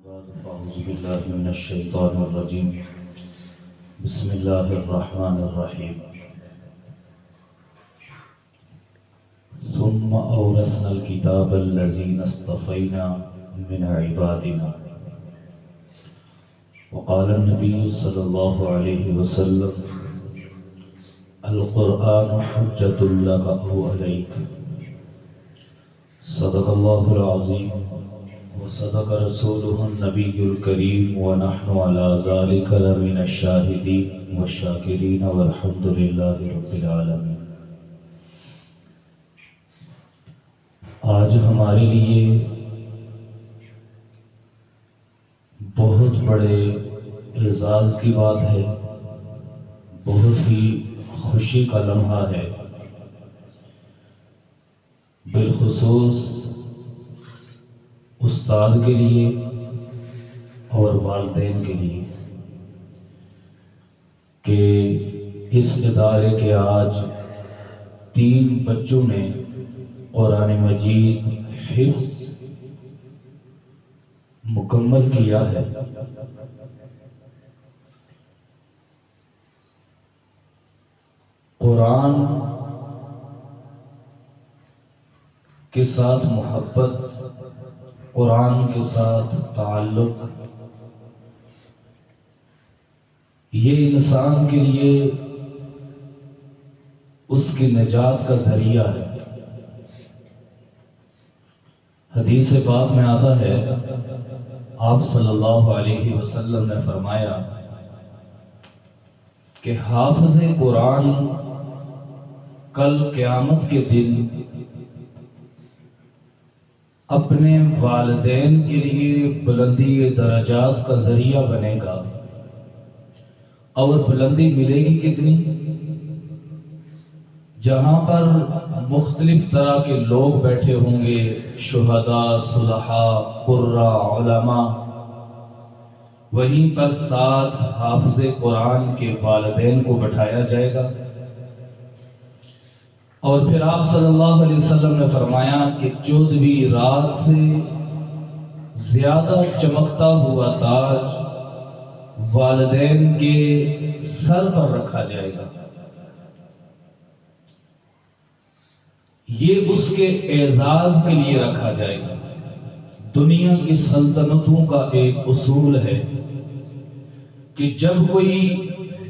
أعوذ بالله من الشيطان الرجيم. بسم الله الرحمن الرحيم. ثم أورثنا الكتاب الذين اصطفينا من عبادنا. وقال النبي صلى الله عليه وسلم: القرآن حجة لك أو عليك. صدق الله العظيم وصدق رسوله النبي الكريم ونحن على ذلك لمن الشاهدين والشاكرين والحمد لله رب العالمين. آج ہمارے لیے بہت بڑے اعزاز کی بات ہے، بہت ہی خوشی کا لمحہ ہے، بالخصوص استاد کے لیے اور والدین کے لیے کہ اس ادارے کے آج 3 بچوں نے قرآن مجید حفظ مکمل کیا ہے۔ قرآن کے ساتھ محبت، قرآن کے ساتھ تعلق، یہ انسان کے لیے اس کی نجات کا ذریعہ ہے۔ حدیث پاک میں آتا ہے، آپ صلی اللہ علیہ وسلم نے فرمایا کہ حافظ قرآن کل قیامت کے دن اپنے والدین کے لیے بلندی درجات کا ذریعہ بنے گا۔ اور بلندی ملے گی کتنی؟ جہاں پر مختلف طرح کے لوگ بیٹھے ہوں گے، شہداء، صلحاء، قراء، علماء، وہیں پر ساتھ حافظ قرآن کے والدین کو بٹھایا جائے گا۔ اور پھر آپ صلی اللہ علیہ وسلم نے فرمایا کہ 14ویں رات سے زیادہ چمکتا ہوا تاج والدین کے سر پر رکھا جائے گا۔ یہ اس کے اعزاز کے لیے رکھا جائے گا۔ دنیا کی سلطنتوں کا ایک اصول ہے کہ جب کوئی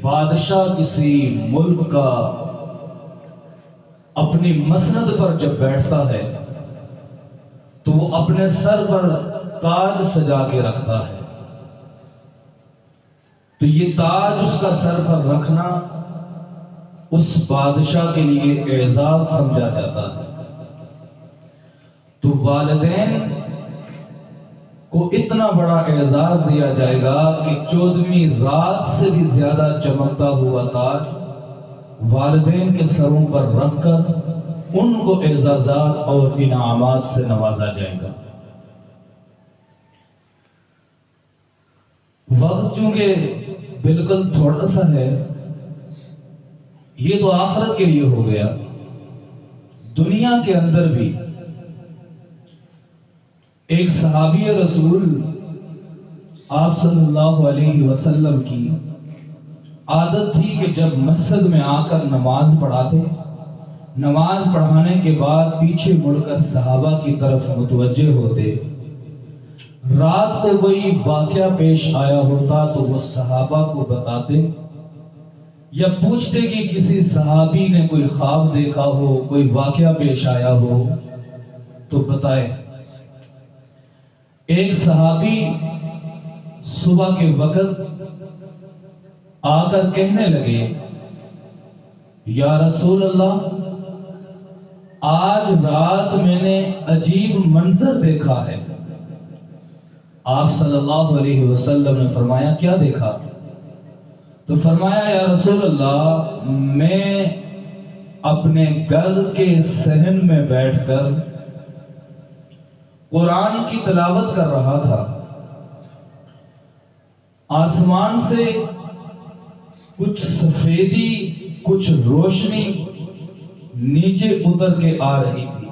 بادشاہ کسی ملک کا اپنی مسند پر جب بیٹھتا ہے تو وہ اپنے سر پر تاج سجا کے رکھتا ہے، تو یہ تاج اس کا سر پر رکھنا اس بادشاہ کے لیے اعزاز سمجھا جاتا ہے۔ تو والدین کو اتنا بڑا اعزاز دیا جائے گا کہ 14ویں رات سے بھی زیادہ چمکتا ہوا تاج والدین کے سروں پر رکھ کر ان کو اعزازات اور انعامات سے نوازا جائے گا۔ وقت چونکہ بالکل تھوڑا سا ہے، یہ تو آخرت کے لیے ہو گیا، دنیا کے اندر بھی ایک صحابی رسول آپ صلی اللہ علیہ وسلم کی عادت تھی کہ جب مسجد میں آ کر نماز پڑھاتے، نماز پڑھانے کے بعد پیچھے مڑ کر صحابہ کی طرف متوجہ ہوتے۔ رات کو کوئی واقعہ پیش آیا ہوتا تو وہ صحابہ کو بتاتے یا پوچھتے کہ کسی صحابی نے کوئی خواب دیکھا ہو، کوئی واقعہ پیش آیا ہو تو بتائے۔ ایک صحابی صبح کے وقت آ کر کہنے لگے، یا رسول اللہ، آج رات میں نے عجیب منظر دیکھا ہے۔ آپ صلی اللہ علیہ وسلم نے فرمایا، کیا دیکھا؟ تو فرمایا، یا رسول اللہ، میں اپنے گھر کے صحن میں بیٹھ کر قرآن کی تلاوت کر رہا تھا، آسمان سے کچھ سفیدی، کچھ روشنی نیچے اتر کے آ رہی تھی۔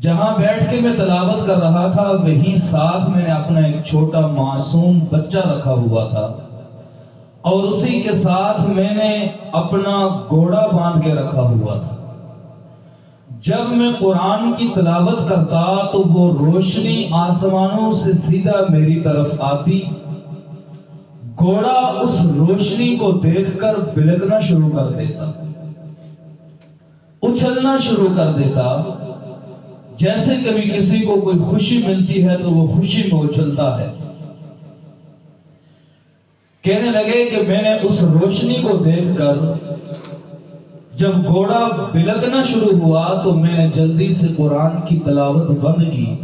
جہاں بیٹھ کے میں تلاوت کر رہا تھا وہیں ساتھ میں نے اپنا ایک چھوٹا معصوم بچہ رکھا ہوا تھا، اور اسی کے ساتھ میں نے اپنا گھوڑا باندھ کے رکھا ہوا تھا۔ جب میں قرآن کی تلاوت کرتا تو وہ روشنی آسمانوں سے سیدھا میری طرف آتی، گھوڑا اس روشنی کو دیکھ کر بلکنا شروع کر دیتا، اچھلنا شروع کر دیتا، جیسے کبھی کسی کو کوئی خوشی ملتی ہے تو وہ خوشی میں اچھلتا ہے۔ کہنے لگے کہ میں نے اس روشنی کو دیکھ کر جب گھوڑا بلکنا شروع ہوا تو میں نے جلدی سے قرآن کی تلاوت بند کی،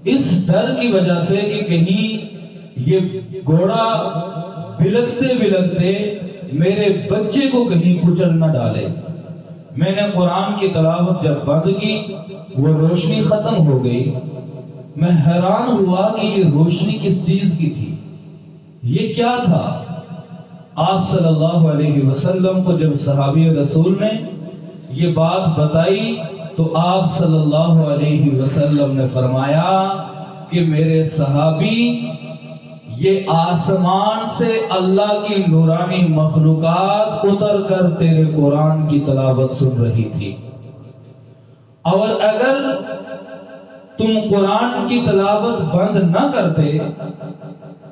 اس ڈر کی وجہ سے کہ کہیں یہ گھوڑا بلکتے بلکتے میرے بچے کو کہیں کچل نہ ڈالے۔ میں نے قرآن کی تلاوت جب بند کی وہ روشنی ختم ہو گئی۔ میں حیران ہوا کہ یہ روشنی کس چیز کی تھی، یہ کیا تھا؟ آپ صلی اللہ علیہ وسلم کو جب صحابی رسول نے یہ بات بتائی تو آپ صلی اللہ علیہ وسلم نے فرمایا کہ میرے صحابی، یہ آسمان سے اللہ کی نورانی مخلوقات اتر کر تیرے قرآن کی تلاوت سن رہی تھی، اور اگر تم قرآن کی تلاوت بند نہ کرتے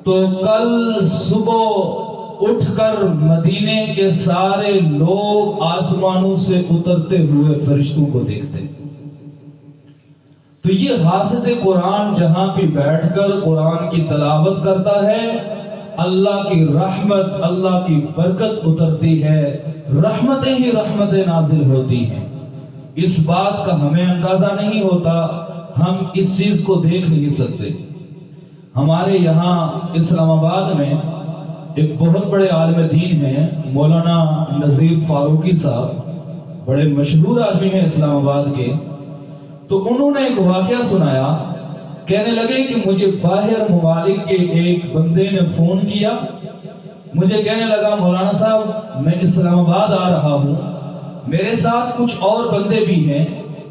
تو کل صبح اٹھ کر مدینے کے سارے لوگ آسمانوں سے اترتے ہوئے فرشتوں کو دیکھتے۔ تو یہ حافظ قرآن جہاں پہ بیٹھ کر قرآن کی تلاوت کرتا ہے، اللہ کی رحمت، اللہ کی برکت اترتی ہے، رحمتیں ہی رحمتیں نازل ہوتی ہیں۔ اس بات کا ہمیں اندازہ نہیں ہوتا، ہم اس چیز کو دیکھ نہیں سکتے۔ ہمارے یہاں اسلام آباد میں ایک بہت بڑے عالم دین ہیں، مولانا نذیر فاروقی صاحب، بڑے مشہور آدمی ہیں اسلام آباد کے۔ تو انہوں نے ایک واقعہ سنایا، کہنے لگے کہ مجھے باہر ممالک کے ایک بندے نے فون کیا، مجھے کہنے لگا مولانا صاحب میں اسلام آباد آ رہا ہوں، میرے ساتھ کچھ اور بندے بھی ہیں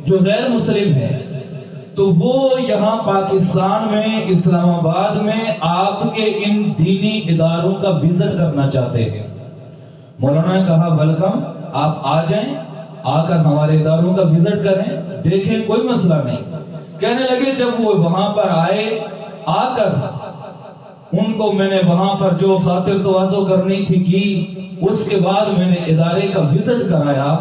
جو غیر مسلم ہیں، تو وہ یہاں پاکستان میں اسلام آباد میں آپ کے ان دینی اداروں کا وزٹ کرنا چاہتے ہیں۔ مولانا نے کہا ویلکم، آپ آ جائیں، آ کر ہمارے اداروں کا وزٹ کریں، دیکھیں، کوئی مسئلہ نہیں۔ کہنے لگے جب وہ وہاں پر آئے، آ کر ان کو میں نے وہاں پر جو خاطر تواضع کرنی تھی کی، اس کے بعد میں نے ادارے کا وزٹ کرایا۔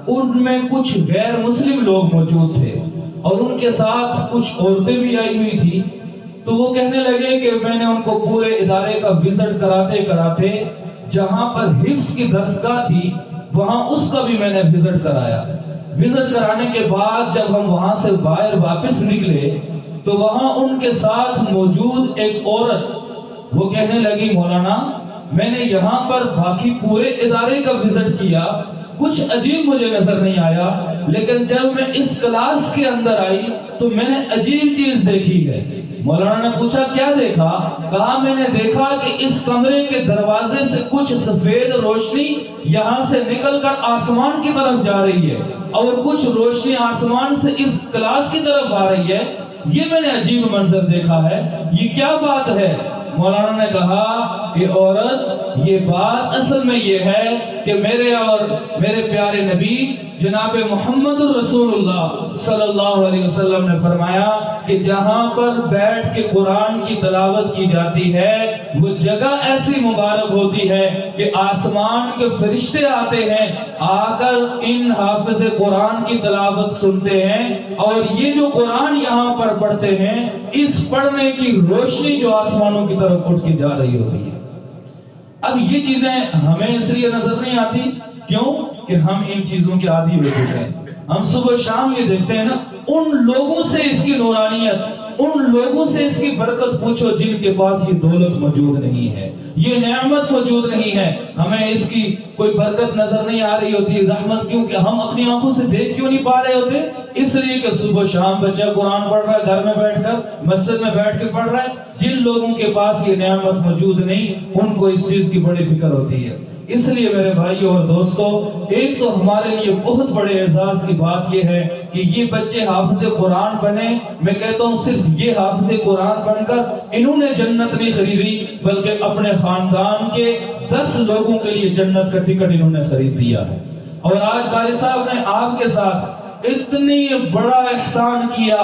ان میں کچھ غیر مسلم لوگ موجود تھے اور ان کے ساتھ کچھ عورتیں بھی آئی ہوئی تھی۔ تو وہ کہنے لگے کہ میں نے ان کو پورے ادارے کا وزٹ کراتے کراتے جہاں پر حفظ کی درسگاہ تھی وہاں اس کا بھی میں نے وزٹ کرایا۔ وزٹ کرانے کے بعد جب ہم وہاں سے باہر واپس نکلے تو وہاں ان کے ساتھ موجود ایک عورت وہ کہنے لگی مولانا میں نے یہاں پر باقی پورے ادارے کا وزٹ کیا، کچھ عجیب مجھے نظر نہیں آیا، لیکن جب میں اس کلاس کے اندر آئی تو میں نے عجیب چیز دیکھی ہے۔ مولانا نے پوچھا کیا دیکھا؟ کہا میں نے دیکھا کہ اس کمرے کے دروازے سے کچھ سفید روشنی یہاں سے نکل کر آسمان کی طرف جا رہی ہے اور کچھ روشنی آسمان سے اس کلاس کی طرف آ رہی ہے، یہ میں نے عجیب منظر دیکھا ہے، یہ کیا بات ہے؟ مولانا نے کہا کہ عورت یہ بات اصل میں یہ ہے کہ میرے اور میرے پیارے نبی جناب محمد رسول اللہ صلی اللہ علیہ وسلم نے فرمایا کہ جہاں پر بیٹھ کے قرآن کی تلاوت کی جاتی ہے وہ جگہ ایسی مبارک ہوتی ہے کہ آسمان کے فرشتے آتے ہیں، آ کر ان حافظ قرآن کی تلاوت سنتے ہیں، اور یہ جو قرآن یہاں پر پڑھتے ہیں اس پڑھنے کی روشنی جو آسمانوں کی طرف اٹھ کے جا رہی ہوتی ہے۔ اب یہ چیزیں ہمیں اس لیے نظر نہیں آتی، کیوں کہ ہم ان چیزوں کے عادی ہو چکے ہیں۔ ہم صبح شام یہ دیکھتے ہیں نا، ان لوگوں سے اس کی نورانیت، ان لوگوں سے اس کی برکت پوچھو جن کے پاس یہ دولت موجود نہیں ہے، یہ نعمت موجود نہیں ہے، ہمیں اس کی کوئی برکت نظر نہیں آ رہی ہوتی، رحمت، کیونکہ ہم اپنی آنکھوں سے دیکھ کیوں نہیں پا رہے ہوتے؟ اس لیے کہ صبح شام بچہ قرآن پڑھ رہا ہے، گھر میں بیٹھ کر مسجد میں بیٹھ کے پڑھ رہا ہے۔ جن لوگوں کے پاس یہ نعمت موجود نہیں ان کو اس چیز کی بڑی فکر ہوتی ہے۔ اس لیے میرے بھائیوں اور دوستوں، ایک تو ہمارے لیے بہت بڑے اعزاز کی بات یہ ہے کہ یہ بچے حافظ قرآن بنے۔ میں کہتا ہوں صرف یہ حافظ قرآن بن کر انہوں نے جنت نہیں خریدی، بلکہ اپنے خاندان کے 10 لوگوں کے لیے جنت کا ٹکٹ انہوں نے خرید دیا ہے۔ اور آج قاری صاحب نے آپ کے ساتھ اتنی بڑا احسان کیا،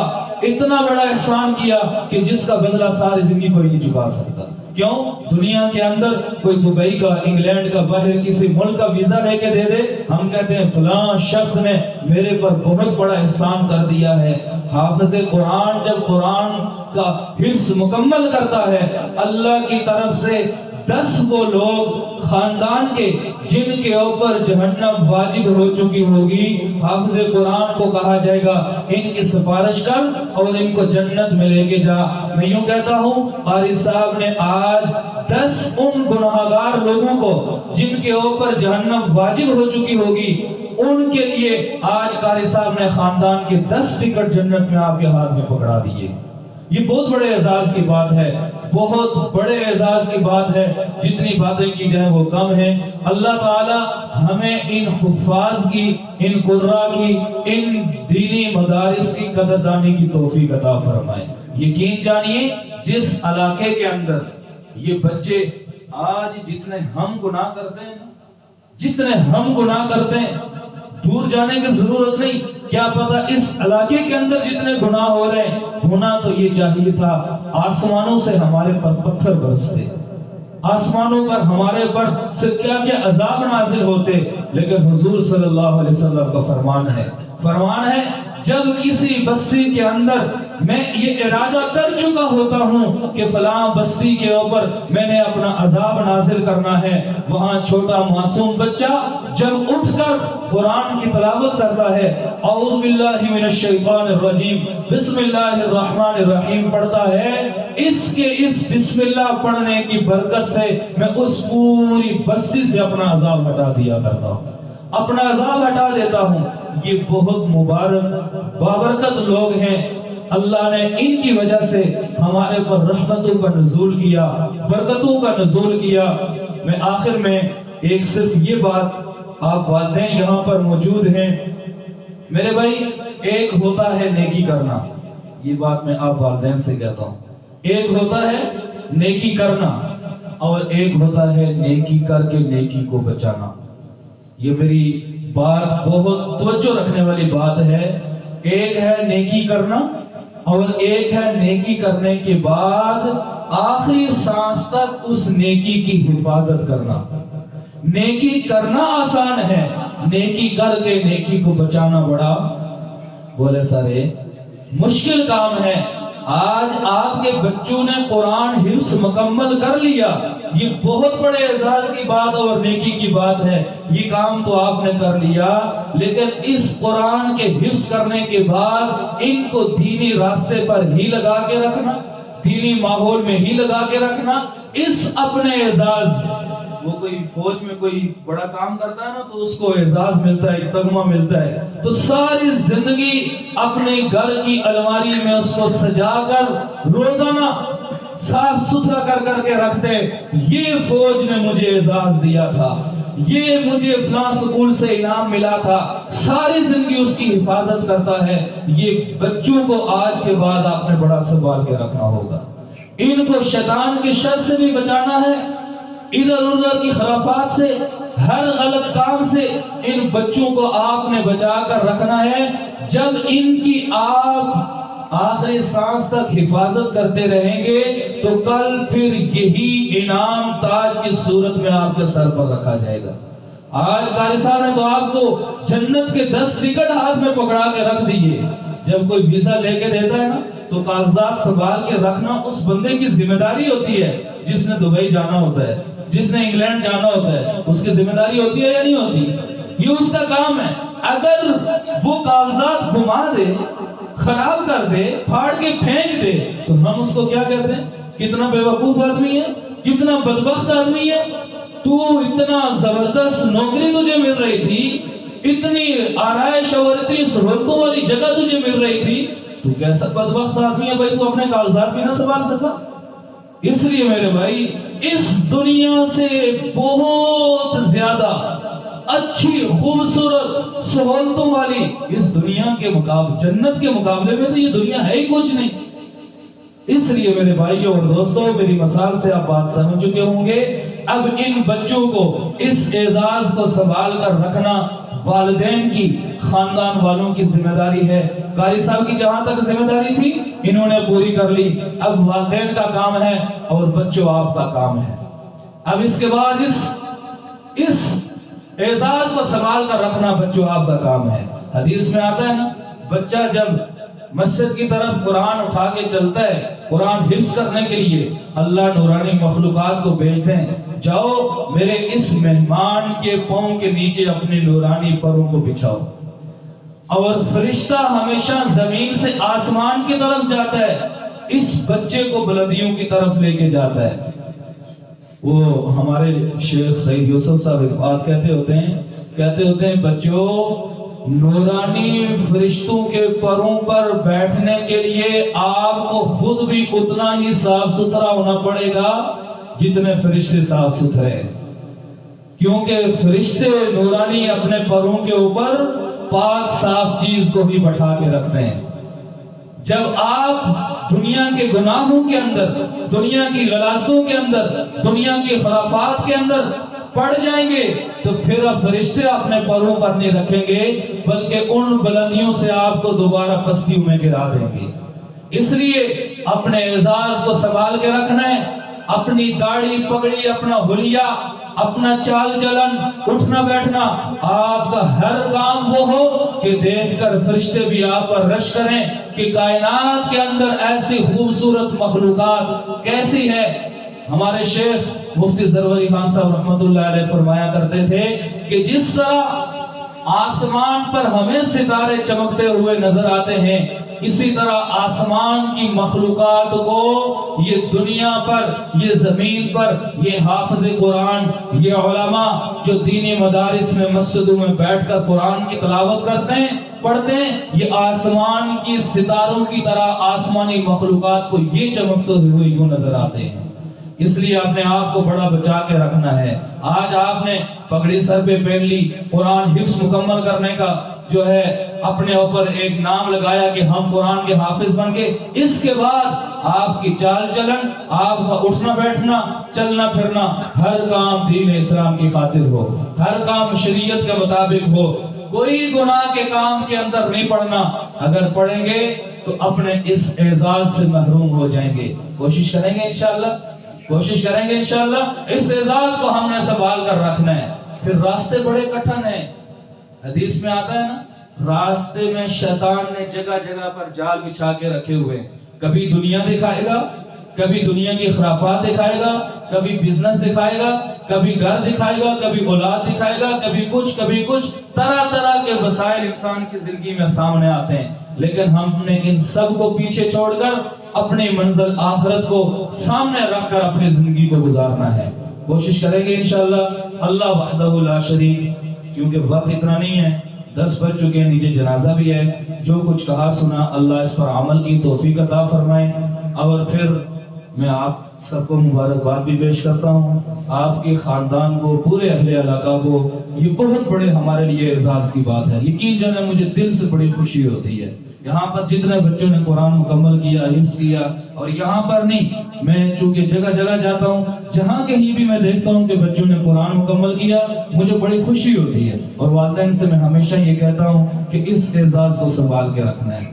اتنا بڑا احسان کیا کہ جس کا بدلہ ساری زندگی کوئی نہیں چکا سکتا۔ کیوں؟ دنیا کے اندر کوئی دبئی کا، انگلینڈ کا، باہر کسی ملک کا ویزا لے کے دے دے، ہم کہتے ہیں فلاں شخص نے میرے پر بہت بڑا احسان کر دیا ہے۔ حافظ قرآن جب قرآن کا حفظ مکمل کرتا ہے، اللہ کی طرف سے 10 وہ لوگ خاندان کے جن کے اوپر جہنم واجب ہو چکی ہوگی، حافظ قرآن کو کہا جائے گا ان کی سفارش کر اور ان کو جنت میں لے کے جا۔ میں یوں کہتا ہوں قاری صاحب نے آج 10 ان گناہگار لوگوں کو جن کے اوپر جہنم واجب ہو چکی ہوگی، ان کے لیے آج قاری صاحب نے خاندان کے 10 ٹکٹ جنت میں آپ کے ہاتھ میں پکڑا دیے۔ یہ بہت بڑے اعزاز کی بات ہے، بہت بڑے اعزاز کی بات ہے، جتنی باتیں کی جائیں وہ کم ہیں۔ اللہ تعالی ہمیں ان حفاظ کی، ان قراء کی، ان دینی مدارس کی قدردانی کی توفیق عطا فرمائے۔ یقین جانیے جس علاقے کے اندر یہ بچے آج جتنے ہم گناہ کرتے ہیں، جتنے ہم گناہ کرتے ہیں، دور جانے کی ضرورت نہیں، کیا پتا اس علاقے کے اندر جتنے گناہ ہو رہے ہیں، ہونا تو یہ چاہیے تھا آسمانوں سے ہمارے پر پتھر برستے، آسمانوں پر ہمارے پر سے کیا کیا عذاب نازل ہوتے، لیکن حضور صلی اللہ علیہ وسلم کا فرمان ہے جب کسی بستی کے اندر میں یہ ارادہ کر چکا ہوتا ہوں کہ فلاں بستی کے اوپر میں نے اپنا عذاب نازل کرنا ہے، وہاں چھوٹا معصوم بچہ جب اٹھ کر قرآن کی تلاوت کرتا ہے، اعوذ باللہ من الشیطان الرجیم بسم اللہ الرحمن الرحیم پڑھتا ہے، اس بسم اللہ پڑھنے کی برکت سے میں اس پوری بستی سے اپنا عذاب ہٹا دیا کرتا ہوں، اپنا عذاب ہٹا دیتا ہوں۔ یہ بہت مبارک بابرکت لوگ ہیں، اللہ نے ان کی وجہ سے ہمارے پر رحمتوں کا نزول کیا، برکتوں کا نزول کیا۔ میں آخر میں ایک صرف یہ بات، آپ والدین یہاں پر موجود ہیں میرے بھائی، ایک ہوتا ہے نیکی کرنا، یہ بات میں آپ والدین سے کہتا ہوں، ایک ہوتا ہے نیکی کرنا اور ایک ہوتا ہے نیکی کر کے نیکی کو بچانا۔ یہ میری بات بہت توجہ رکھنے والی بات ہے۔ ایک ہے نیکی کرنا اور ایک ہے نیکی کرنے کے بعد آخری سانس تک اس نیکی کی حفاظت کرنا۔ نیکی کرنا آسان ہے، نیکی کر کے نیکی کو بچانا بڑا بولے سارے مشکل کام ہے۔ آج آپ کے بچوں نے قرآن حفظ مکمل کر لیا، یہ بہت بڑے اعزاز کی بات اور نیکی کی بات ہے، یہ کام تو آپ نے کر لیا، لیکن اس قرآن کے حفظ کرنے کے بعد ان کو دینی راستے پر ہی لگا کے رکھنا، دینی ماحول میں ہی لگا کے رکھنا، اس اپنے اعزاز، وہ کوئی فوج میں کوئی بڑا کام کرتا ہے نا تو اس کو اعزاز ملتا ہے، تمغہ ملتا ہے، تو ساری زندگی اپنے گھر کی الماری میں اس کو سجا کر روزانہ صاف ستھرا کر کے رکھتے، یہ فوج نے مجھے اعزاز دیا تھا، یہ مجھے فلاں سکول سے انعام ملا تھا، ساری زندگی اس کی حفاظت کرتا ہے۔ یہ بچوں کو آج کے بعد آپ نے بڑا سنبھال کے رکھنا ہوگا، ان کو شیطان کے شر سے بھی بچانا ہے، ادھر ادھر کی خرافات سے، ہر غلط کام سے ان بچوں کو آپ نے بچا کر رکھنا ہے۔ جب ان کی آپ آخری سانس تک حفاظت کرتے رہیں گے تو کل پھر یہی انعام تاج کی صورت میں آپ کے سر پر رکھا جائے گا۔ آج قاری صاحب نے تو آپ کو جنت کے 10 ٹکٹ ہاتھ میں پکڑا کے رکھ دیے۔ جب کوئی ویزا لے کے دیتا ہے نا تو کاغذات سنبھال کے رکھنا اس بندے کی ذمہ داری ہوتی ہے، جس نے دبئی جانا ہوتا ہے، جس نے انگلینڈ جانا ہوتا ہے، اس کی ذمہ داری ہوتی ہے یا نہیں ہوتی؟ یہ اس کا کام ہے۔ اگر وہ کاغذات گما دے، خراب کر دے، پھاڑ کے پھینک دے تو ہم اس کو کیا کہتے ہیں؟ کتنا بے وقوف آدمی ہے، کتنا بدبخت آدمی ہے، تو اتنا زبردست نوکری تجھے مل رہی تھی، اتنی آرائش اور اتنی سہولتوں والی جگہ تجھے مل رہی تھی، تو کیسا بدبخت آدمی ہے بھائی، تو اپنے کاغذات بھی نہ سنبھال سکا۔ اس لیے میرے بھائی اس دنیا سے بہت زیادہ اچھی خوبصورت سہولتوں والی اس دنیا کے مقابلے، جنت کے مقابلے میں تو یہ دنیا ہے ہی کچھ نہیں۔ اس لیے میرے بھائیوں اور دوستوں، میری مثال سے آپ بات سمجھ چکے ہوں گے۔ اب ان بچوں کو اس اعزاز کو سنبھال کر رکھنا والدین کی، خاندان والوں کی ذمہ داری ہے۔ قاری صاحب کی جہاں تک ذمہ داری تھی انہوں نے پوری کر لی، اب والدین کا کام ہے اور بچوں آپ کا کام ہے۔ اب اس کے بعد اس اعزاز کو سنبھال کر رکھنا بچوں آپ کا کام ہے۔ حدیث میں آتا ہے نا، بچہ جب مسجد کی طرف قرآن اٹھا کے چلتا ہے قرآن حفظ کرنے کے لیے، اللہ نورانی مخلوقات کو بھیجتے ہیں، جاؤ میرے اس مہمان کے پاؤں کے نیچے اپنے نورانی پروں کو بچھاؤ۔ اور فرشتہ ہمیشہ زمین سے آسمان کی طرف جاتا ہے، اس بچے کو بلندیوں کی طرف لے کے جاتا ہے۔ وہ ہمارے شیخ سعید یوسف صاحب ایک بات کہتے ہوتے ہیں بچوں، نورانی فرشتوں کے پروں پر بیٹھنے کے لیے آپ کو خود بھی اتنا ہی صاف ستھرا ہونا پڑے گا جتنے فرشتے صاف ستھرے ہیں، کیونکہ فرشتے نورانی اپنے پروں کے اوپر پاک صاف چیز کو بھی بٹھا کے رکھتے ہیں۔ جب آپ دنیا کے گناہوں کے اندر، دنیا کی غلاظتوں کے اندر، دنیا کی خرافات کے اندر پڑ جائیں گے تو پھر اب فرشتے اپنے پروں پر نہیں رکھیں گے، بلکہ ان بلندیوں سے آپ کو دوبارہ پستیوں میں گرا دیں گے۔ اس لیے اپنے اعزاز کو سنبھال کے رکھنا ہے، اپنی داڑھی پگڑی، اپنا حلیہ، اپنا چال چلن، اٹھنا بیٹھنا، آپ کا ہر کام وہ ہو کہ دیکھ کر فرشتے بھی آپ پر رش کریں کہ کائنات کے اندر ایسی خوبصورت مخلوقات کیسی ہے۔ ہمارے شیخ مفتی ظفر علی خان صاحب رحمۃ اللہ علیہ فرمایا کرتے تھے کہ جس طرح آسمان پر ہمیں ستارے چمکتے ہوئے نظر آتے ہیں، اسی طرح آسمان کی مخلوقات کو یہ دنیا پر، یہ زمین پر، یہ حافظ قرآن، یہ علماء جو دینی مدارس میں مسجدوں میں بیٹھ کر قرآن کی تلاوت کرتے ہیں، پڑھتے ہیں، یہ آسمان کی ستاروں کی طرح آسمانی مخلوقات کو یہ چمکتے ہوئے یوں نظر آتے ہیں۔ اس لیے اپنے آپ کو بڑا بچا کے رکھنا ہے۔ آج آپ نے پگڑی سر پہ پہن لی، قرآن حفظ مکمل کرنے کا جو ہے اپنے اوپر ایک نام لگایا کہ ہم قرآن کے حافظ بن گئے، اس کے بعد آپ کی چال چلن، آپ کا اٹھنا بیٹھنا، چلنا پھرنا، ہر کام دین اسلام کی خاطر ہو، ہر کام شریعت کے مطابق ہو، کوئی گناہ کے کام کے اندر نہیں پڑنا۔ اگر پڑھیں گے تو اپنے اس اعزاز سے محروم ہو جائیں گے۔ کوشش کریں گے انشاءاللہ، کوشش کریں گے انشاءاللہ، اس اعزاز کو ہم نے سنبھال کر رکھنا ہے۔ پھر راستے بڑے کٹھن ہیں، حدیث میں آتا ہے نا، راستے میں شیطان نے جگہ جگہ پر جال بچھا کے رکھے ہوئے، کبھی دنیا دکھائے گا، کبھی دنیا کی خرافات دکھائے گا، کبھی بزنس دکھائے گا، کبھی گھر دکھائے گا، کبھی اولاد دکھائے گا، کبھی کچھ طرح طرح کے وسائل انسان کی زندگی میں سامنے آتے ہیں، لیکن ہم نے ان سب کو پیچھے چھوڑ کر اپنی منزل آخرت کو سامنے رکھ کر اپنی زندگی کو گزارنا ہے۔ کوشش کریں گے انشاءاللہ، اللہ وحدہ لا شریک، کیونکہ وقت اتنا نہیں ہے، 10 بج چکے ہیں، نیچے جنازہ بھی ہے۔ جو کچھ کہا سنا اللہ اس پر عمل کی توفیق عطا فرمائے۔ اور پھر میں آپ سب کو مبارکباد بھی پیش کرتا ہوں، آپ کے خاندان کو، پورے اہل علاقہ کو، یہ بہت بڑے ہمارے لیے اعزاز کی بات ہے۔ یقین جانے مجھے دل سے بڑی خوشی ہوتی ہے، یہاں پر جتنے بچوں نے قرآن مکمل کیا، حفظ کیا، اور یہاں پر نہیں، میں چونکہ جگہ جگہ جاتا ہوں، جہاں کہیں بھی میں دیکھتا ہوں کہ بچوں نے قرآن مکمل کیا، مجھے بڑی خوشی ہوتی ہے۔ اور والدین سے میں ہمیشہ یہ کہتا ہوں کہ اس اعزاز کو سنبھال کے رکھنا ہے،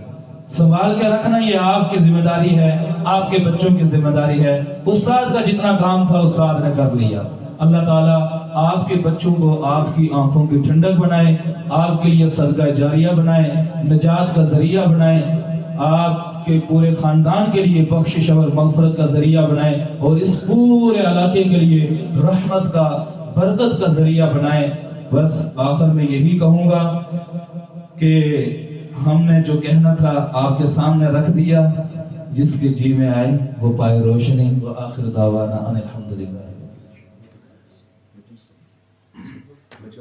سنبھال کے رکھنا، یہ آپ کی ذمہ داری ہے، آپ کے بچوں کی ذمہ داری ہے۔ استاد کا جتنا کام تھا استاد نے کر لیا۔ اللہ تعالیٰ آپ کے بچوں کو آپ کی آنکھوں کی ٹھنڈک بنائے، آپ کے لیے صدقہ جاریہ بنائے، نجات کا ذریعہ بنائے، آپ کے پورے خاندان کے لیے بخشش اور مغفرت کا ذریعہ بنائے، اور اس پورے علاقے کے لیے رحمت کا، برکت کا ذریعہ بنائے۔ بس آخر میں یہی کہوں گا کہ ہم نے جو کہنا تھا آپ کے سامنے رکھ دیا، جس کے جی میں آئے وہ پائے روشنی۔ وآخر دعوانا ان الحمدللہ۔